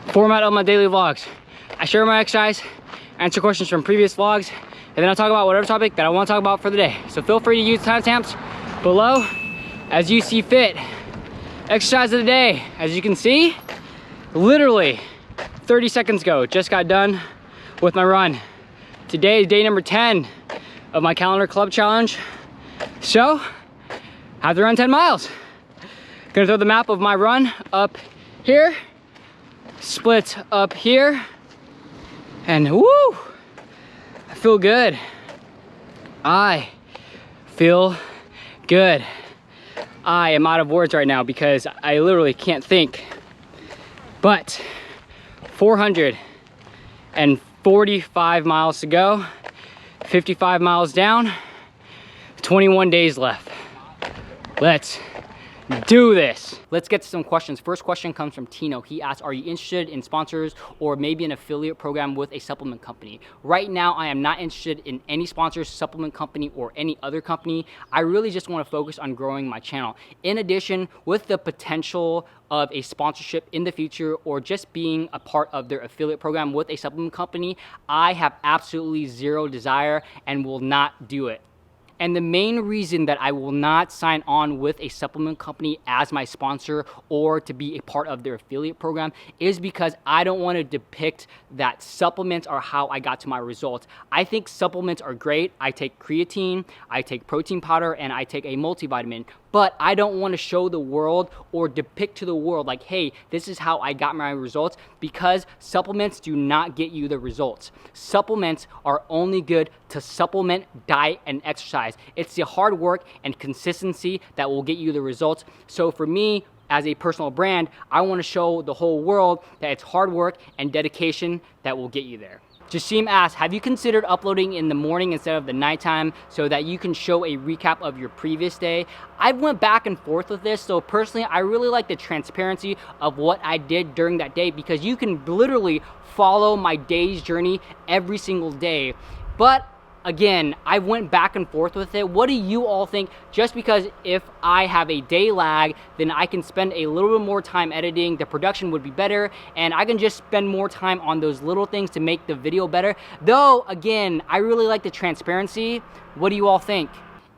format of my daily vlogs. I share my exercise, answer questions from previous vlogs, and then I'll talk about whatever topic that I want to talk about for the day. So feel free to use timestamps below as you see fit. Exercise of the day, as you can see, literally 30 seconds ago, just got done with my run. Today is day number 10 of my calendar club challenge. So, I have to run 10 miles. Gonna throw the map of my run up here, split up here, and woo, I feel good. I feel good. I am out of words right now because I literally can't think. But 445 miles to go, 55 miles down, 21 days left. Let's do this. Let's get to some questions. First question comes from Tino. He asks, are you interested in sponsors or maybe an affiliate program with a supplement company? Right now, I am not interested in any sponsors, supplement company, or any other company. I really just want to focus on growing my channel. In addition, with the potential of a sponsorship in the future or just being a part of their affiliate program with a supplement company, I have absolutely zero desire and will not do it. And the main reason that I will not sign on with a supplement company as my sponsor or to be a part of their affiliate program is because I don't want to depict that supplements are how I got to my results. I think supplements are great. I take creatine, I take protein powder, and I take a multivitamin. But I don't want to show the world or depict to the world like, hey, this is how I got my results, because supplements do not get you the results. Supplements are only good to supplement diet and exercise. It's the hard work and consistency that will get you the results. So for me, as a personal brand, I want to show the whole world that it's hard work and dedication that will get you there. Jasim asks, have you considered uploading in the morning instead of the nighttime so that you can show a recap of your previous day? I went back and forth with this, so personally, I really like the transparency of what I did during that day because you can literally follow my day's journey every single day. But again, I went back and forth with it. What do you all think? Just because if I have a day lag, then I can spend a little bit more time editing, the production would be better, and I can just spend more time on those little things to make the video better. Though, again, I really like the transparency. What do you all think?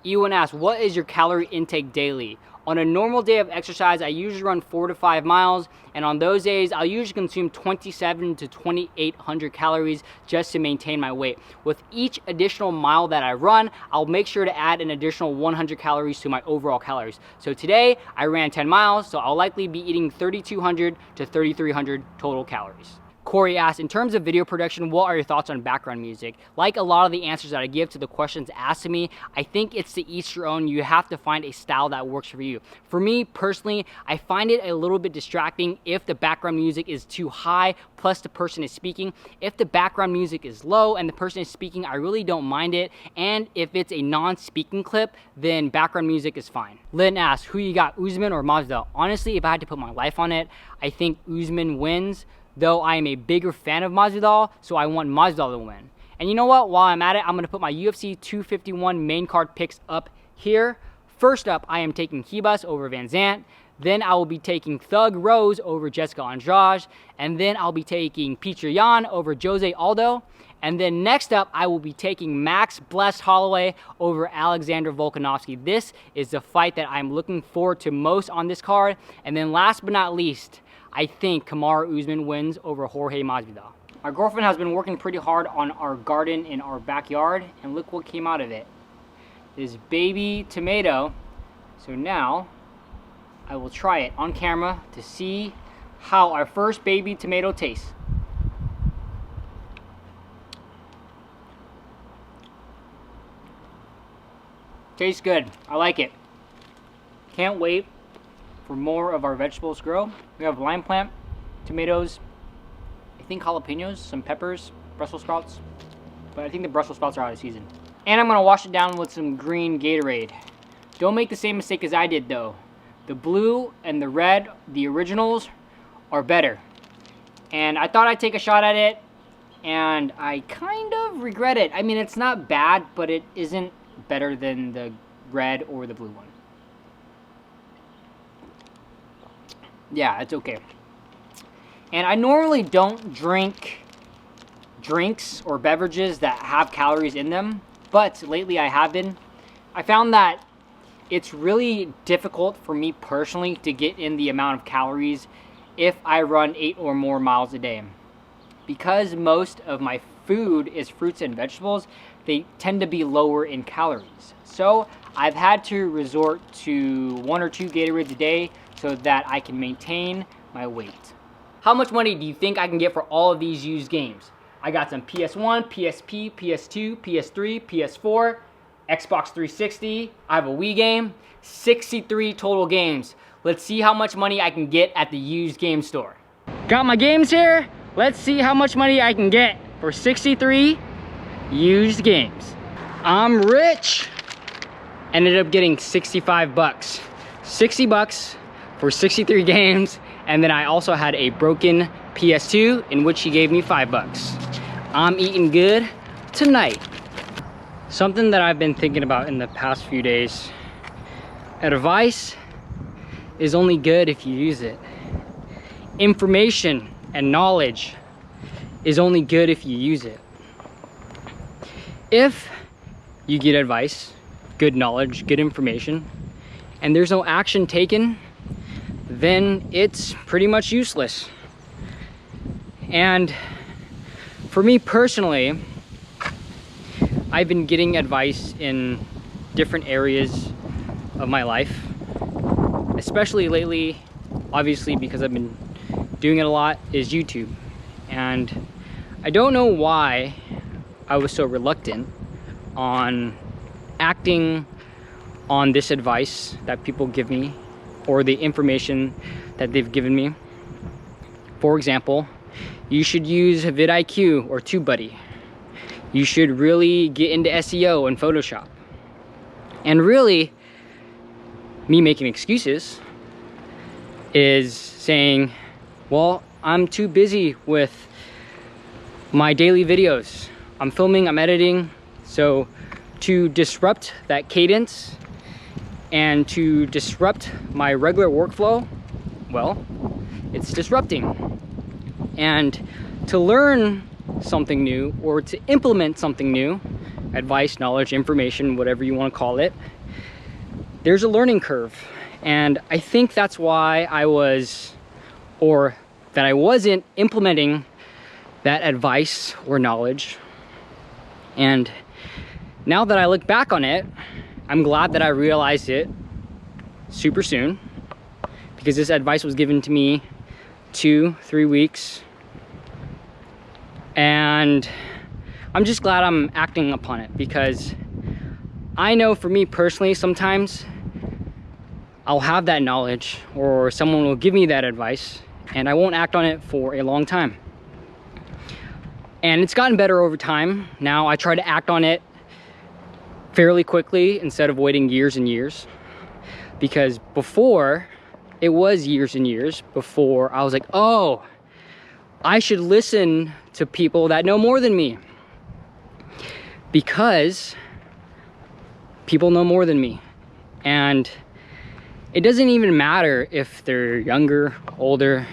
Ewan asks, what is your calorie intake daily? On a normal day of exercise, I usually run 4 to 5 miles, and on those days, I'll usually consume 27 to 2,800 calories just to maintain my weight. With each additional mile that I run, I'll make sure to add an additional 100 calories to my overall calories. So today, I ran 10 miles, so I'll likely be eating 3,200 to 3,300 total calories. Corey asks, in terms of video production, what are your thoughts on background music? Like a lot of the answers that I give to the questions asked to me, I think it's to each your own. You have to find a style that works for you. For me, personally, I find it a little bit distracting if the background music is too high, plus the person is speaking. If the background music is low and the person is speaking, I really don't mind it. And if it's a non-speaking clip, then background music is fine. Lynn asks, who you got, Usman or Masvidal? Honestly, if I had to put my life on it, I think Usman wins. Though I am a bigger fan of Masvidal, so I want Masvidal to win. And you know what? While I'm at it, I'm going to put my UFC 251 main card picks up here. First up, I am taking Kibas over Van Zant. Then I will be taking Thug Rose over Jessica Andrade. And then I'll be taking Petr Yan over Jose Aldo. And then next up, I will be taking Max Blessed Holloway over Alexander Volkanovski. This is the fight that I'm looking forward to most on this card. And then last but not least, I think Kamaru Usman wins over Jorge Masvidal. My girlfriend has been working pretty hard on our garden in our backyard, and look what came out of it. This baby tomato. So now, I will try it on camera to see how our first baby tomato tastes. Tastes good. I like it. Can't wait for more of our vegetables to grow. We have lime plant, tomatoes, I think jalapenos, some peppers, Brussels sprouts, but I think the Brussels sprouts are out of season. And I'm gonna wash it down with some green Gatorade. Don't make the same mistake as I did though. The blue and the red, the originals, are better. And I thought I'd take a shot at it, and I kind of regret it. I mean, it's not bad, but it isn't better than the red or the blue one. Yeah, it's okay. And I normally don't drink drinks or beverages that have calories in them, but lately I have been. I found that it's really difficult for me personally to get in the amount of calories if I run 8 or more miles a day. Because most of my food is fruits and vegetables, they tend to be lower in calories. So I've had to resort to 1 or 2 Gatorades a day so that I can maintain my weight. How much money do you think I can get for all of these used games? I got some PS1, PSP, PS2, PS3, PS4, Xbox 360. I have a Wii game, 63 total games. Let's see how much money I can get at the used game store. Got my games here. Let's see how much money I can get for 63 used games. I'm rich. Ended up getting 65 bucks. 60 bucks for 63 games. And then I also had a broken PS2 in which he gave me 5 bucks. I'm eating good tonight. Something that I've been thinking about in the past few days. Advice is only good if you use it. Information and knowledge is only good if you use it. If you get advice, good knowledge, good information, and there's no action taken, then it's pretty much useless. And for me personally, I've been getting advice in different areas of my life, especially lately, obviously because I've been doing it a lot, is YouTube. And I don't know why I was so reluctant on acting on this advice that people give me or the information that they've given me. For example, you should use vidIQ or TubeBuddy. You should really get into SEO and Photoshop. And really, me making excuses is saying, well, I'm too busy with my daily videos. I'm filming, I'm editing. So to disrupt that cadence and to disrupt my regular workflow, well, it's disrupting. And to learn something new or to implement something new, advice, knowledge, information, whatever you want to call it, there's a learning curve. And I think that's why I wasn't implementing that advice or knowledge. And now that I look back on it, I'm glad that I realized it super soon, because this advice was given to me 2-3 weeks, and I'm just glad I'm acting upon it, because I know for me personally, sometimes I'll have that knowledge or someone will give me that advice and I won't act on it for a long time. And it's gotten better over time. Now I try to act on it fairly quickly instead of waiting years and years, because before it was years and years before I was like, oh, I should listen to people that know more than me, because people know more than me. And it doesn't even matter if they're younger, older,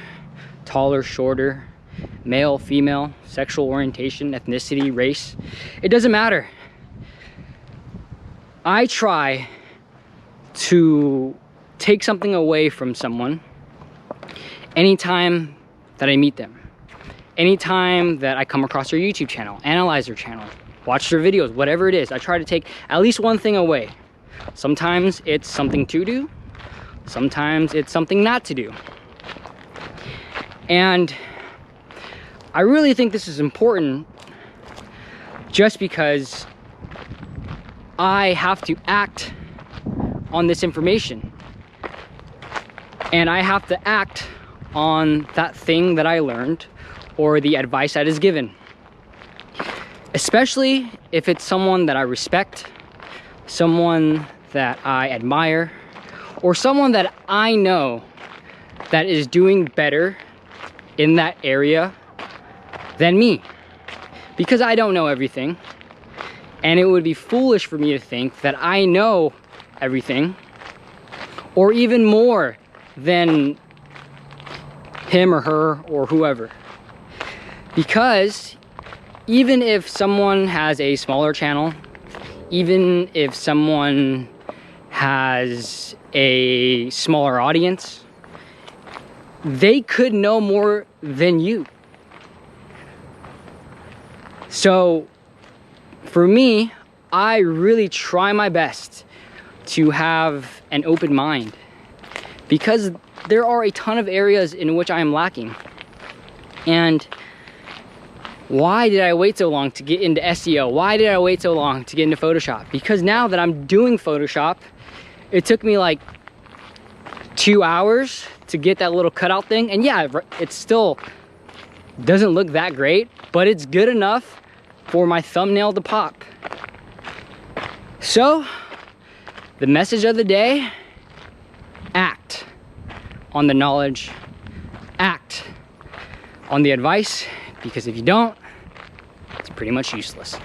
taller, shorter, male, female, sexual orientation, ethnicity, race. It doesn't matter. I try to take something away from someone anytime that I meet them. Anytime that I come across their YouTube channel, analyze their channel, watch their videos, whatever it is, I try to take at least one thing away. Sometimes it's something to do, sometimes it's something not to do. And I really think this is important just because I have to act on this information. And I have to act on that thing that I learned or the advice that is given. Especially if it's someone that I respect, someone that I admire, or someone that I know that is doing better in that area than me. Because I don't know everything, and it would be foolish for me to think that I know everything, or even more than him or her or whoever. Because even if someone has a smaller channel, even if someone has a smaller audience, they could know more than you. So for me, I really try my best to have an open mind, because there are a ton of areas in which I am lacking. And why did I wait so long to get into SEO? Why did I wait so long to get into Photoshop? Because now that I'm doing Photoshop, it took me like 2 hours to get that little cutout thing. And yeah, it still doesn't look that great, but it's good enough for my thumbnail to pop. So, the message of the day: act on the knowledge, act on the advice, because if you don't, it's pretty much useless.